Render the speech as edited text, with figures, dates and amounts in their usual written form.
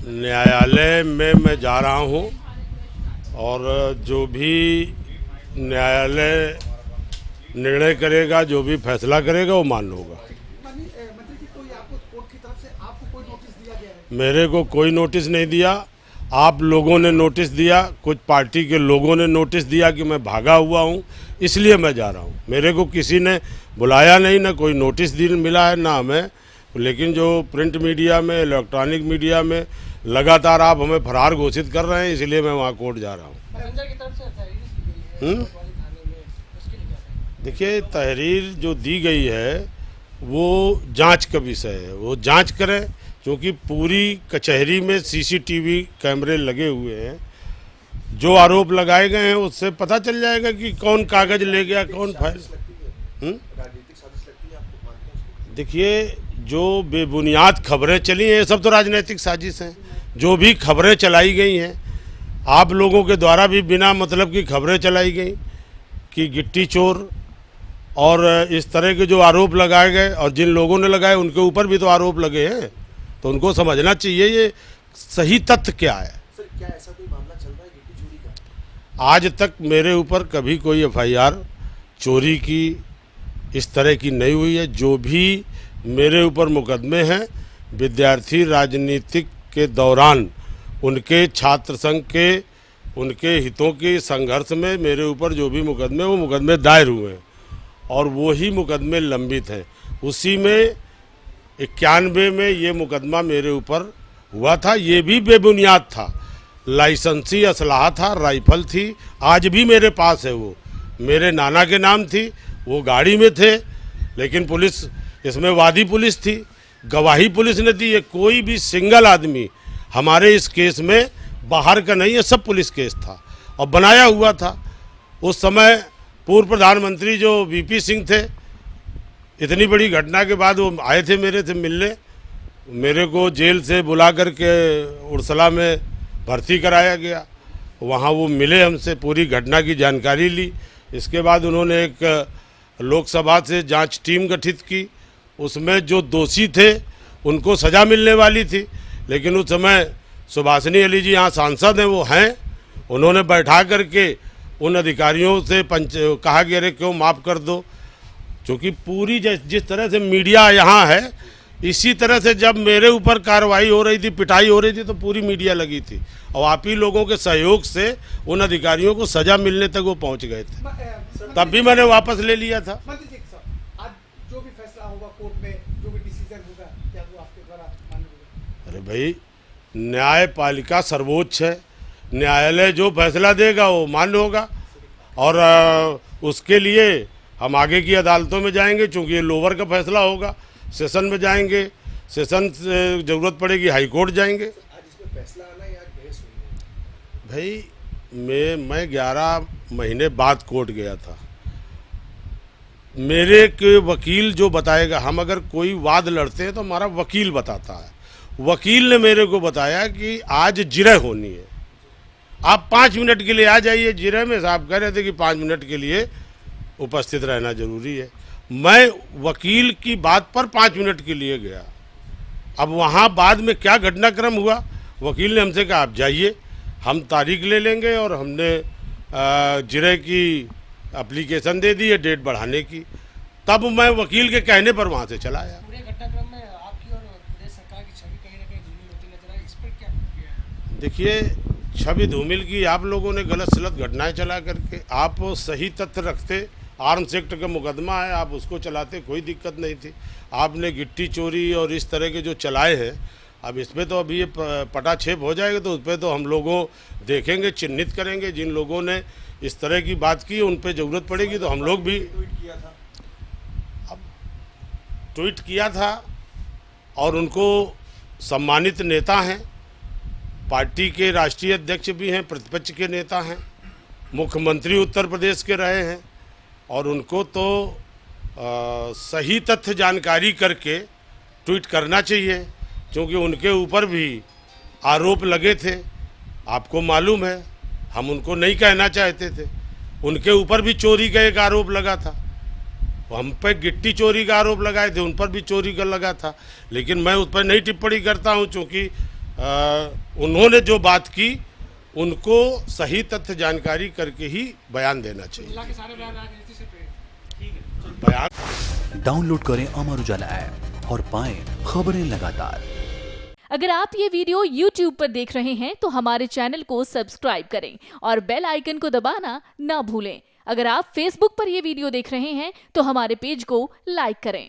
न्यायालय में मैं जा रहा हूं और जो भी न्यायालय निर्णय करेगा, जो भी फैसला करेगा वो मान्य होगा। मंत्री जी, कोई आपको कोर्ट की तरफ से आपको कोई नोटिस दिया गया है? मेरे को कोई नोटिस नहीं दिया। आप लोगों ने नोटिस दिया, कुछ पार्टी के लोगों ने नोटिस दिया कि मैं भागा हुआ हूं, इसलिए मैं जा रहा हूं। मेरे को किसी ने बुलाया नहीं, ना कोई नोटिस मिला है ना हमें। लेकिन जो प्रिंट मीडिया में, इलेक्ट्रॉनिक मीडिया में लगातार आप हमें फरार घोषित कर रहे हैं, इसलिए मैं वहाँ कोर्ट जा रहा हूँ। देखिए, तहरीर जो दी गई है वो जांच का विषय है, वो जांच करें, क्योंकि पूरी कचहरी में सीसीटीवी कैमरे लगे हुए हैं। जो आरोप लगाए गए हैं उससे पता चल जाएगा कि कौन कागज ले गया, कौन फाइल। देखिए, जो बेबुनियाद खबरें चली हैं, ये सब तो राजनीतिक साजिश हैं। जो भी खबरें चलाई गई हैं, आप लोगों के द्वारा भी बिना मतलब की खबरें चलाई गई कि गिट्टी चोर और इस तरह के जो आरोप लगाए गए, और जिन लोगों ने लगाए उनके ऊपर भी तो आरोप लगे हैं, तो उनको समझना चाहिए ये सही तथ्य क्या है। सर, क्या ऐसा कोई मामला चल रहा है गिट्टी चोरी का? आज तक मेरे ऊपर कभी कोई एफआईआर चोरी की इस तरह की नहीं हुई है। जो भी मेरे ऊपर मुकदमे हैं, विद्यार्थी राजनीतिक के दौरान उनके छात्र संघ के, उनके हितों के संघर्ष में मेरे ऊपर जो भी मुकदमे, वो मुकदमे दायर हुए हैं और वो ही मुकदमे लंबित हैं। उसी में 91 में ये मुकदमा मेरे ऊपर हुआ था, ये भी बेबुनियाद था। लाइसेंसी असलाह था, राइफल थी, आज भी मेरे पास है। वो मेरे नाना के नाम थी, वो गाड़ी में थे, लेकिन पुलिस इसमें वादी पुलिस थी, गवाही पुलिस ने दी है। कोई भी सिंगल आदमी हमारे इस केस में बाहर का नहीं है, सब पुलिस केस था और बनाया हुआ था। उस समय पूर्व प्रधानमंत्री जो वीपी सिंह थे, इतनी बड़ी घटना के बाद वो आए थे मेरे से मिलने। मेरे को जेल से बुला करके उड़सला में भर्ती कराया गया। वहाँ वो मिले हमसे, पूरी घटना की जानकारी ली। इसके बाद उन्होंने एक लोकसभा से जांच टीम गठित की। उसमें जो दोषी थे उनको सज़ा मिलने वाली थी, लेकिन उस समय सुभाषिनी अली जी यहाँ सांसद हैं, वो हैं, उन्होंने बैठा करके उन अधिकारियों से कहा कि अरे क्यों माफ़ कर दो। क्योंकि पूरी जिस तरह से मीडिया यहाँ है, इसी तरह से जब मेरे ऊपर कार्रवाई हो रही थी, पिटाई हो रही थी, तो पूरी मीडिया लगी थी और आप ही लोगों के सहयोग से उन अधिकारियों को सज़ा मिलने तक वो पहुँच गए थे। तब भी मैंने वापस ले लिया था। मंत्री जी, आज जो भी फैसला होगा कोर्ट में, जो भी डिसीजन होगा, क्या वो आपके द्वारा मान्य होगा? अरे भाई, न्यायपालिका सर्वोच्च है, न्यायालय जो फैसला देगा वो मान्य होगा और उसके लिए हम आगे की अदालतों में जाएंगे। चूँकि ये लोअर का फैसला होगा, सेशन में जाएंगे, सेशन से ज़रूरत पड़ेगी हाई कोर्ट जाएंगे। आज इसमें फैसला आना है, आज बहस हुई है। भाई, मैं 11 महीने बाद कोर्ट गया था। मेरे के वकील जो बताएगा, हम अगर कोई वाद लड़ते हैं तो हमारा वकील बताता है। वकील ने मेरे को बताया कि आज जिरह होनी है, आप 5 मिनट के लिए आ जाइए। जिरह में साहब कह रहे थे कि 5 मिनट के लिए उपस्थित रहना जरूरी है। मैं वकील की बात पर 5 मिनट के लिए गया। अब वहाँ बाद में क्या घटनाक्रम हुआ, वकील ने हमसे कहा आप जाइए, हम तारीख ले लेंगे, और हमने जिरह की एप्लीकेशन दे दी है डेट बढ़ाने की। तब मैं वकील के कहने पर वहाँ से चला आया। पूरे घटनाक्रम में आपकी और प्रदेश सरकार की छवि कहीं ना कहीं धूमिल होती नजर आई, इस पर क्या किया है? देखिए, छवि धूमिल की आप लोगों ने गलत सलत घटनाएं चला करके, आप सही तथ्य रखते, आर्म्स एक्ट का मुकदमा है, आप उसको चलाते, कोई दिक्कत नहीं थी। आपने गिट्टी चोरी और इस तरह के जो चलाए हैं, अब इस पर तो अभी ये पटाक्षेप हो जाएगा, तो उस पर तो हम लोगों देखेंगे, चिन्हित करेंगे। जिन लोगों ने इस तरह की बात की उन पर ज़रूरत पड़ेगी तो हम लोग भी ट्वीट किया था और उनको सम्मानित नेता हैं, पार्टी के राष्ट्रीय अध्यक्ष भी हैं, प्रतिपक्ष के नेता हैं, मुख्यमंत्री उत्तर प्रदेश के रहे हैं, और उनको तो सही तथ्य जानकारी करके ट्वीट करना चाहिए, क्योंकि उनके ऊपर भी आरोप लगे थे। आपको मालूम है, हम उनको नहीं कहना चाहते थे, उनके ऊपर भी चोरी का एक आरोप लगा था। हम पे गिट्टी चोरी का आरोप लगाए थे, उन पर भी चोरी का लगा था, लेकिन मैं उस पर नहीं टिप्पणी करता हूं, क्योंकि उन्होंने जो बात की उनको सही तथ्य जानकारी करके ही बयान देना चाहिए। जिला के सारे बयान राजनीति से प्रेरित। बयान डाउनलोड करें अमर उजाला ऐप और पाएं खबरें लगातार। अगर आप ये वीडियो YouTube पर देख रहे हैं तो हमारे चैनल को सब्सक्राइब करें और बेल आइकन को दबाना ना भूलें। अगर आप Facebook पर ये वीडियो देख रहे हैं तो हमारे पेज को लाइक करें।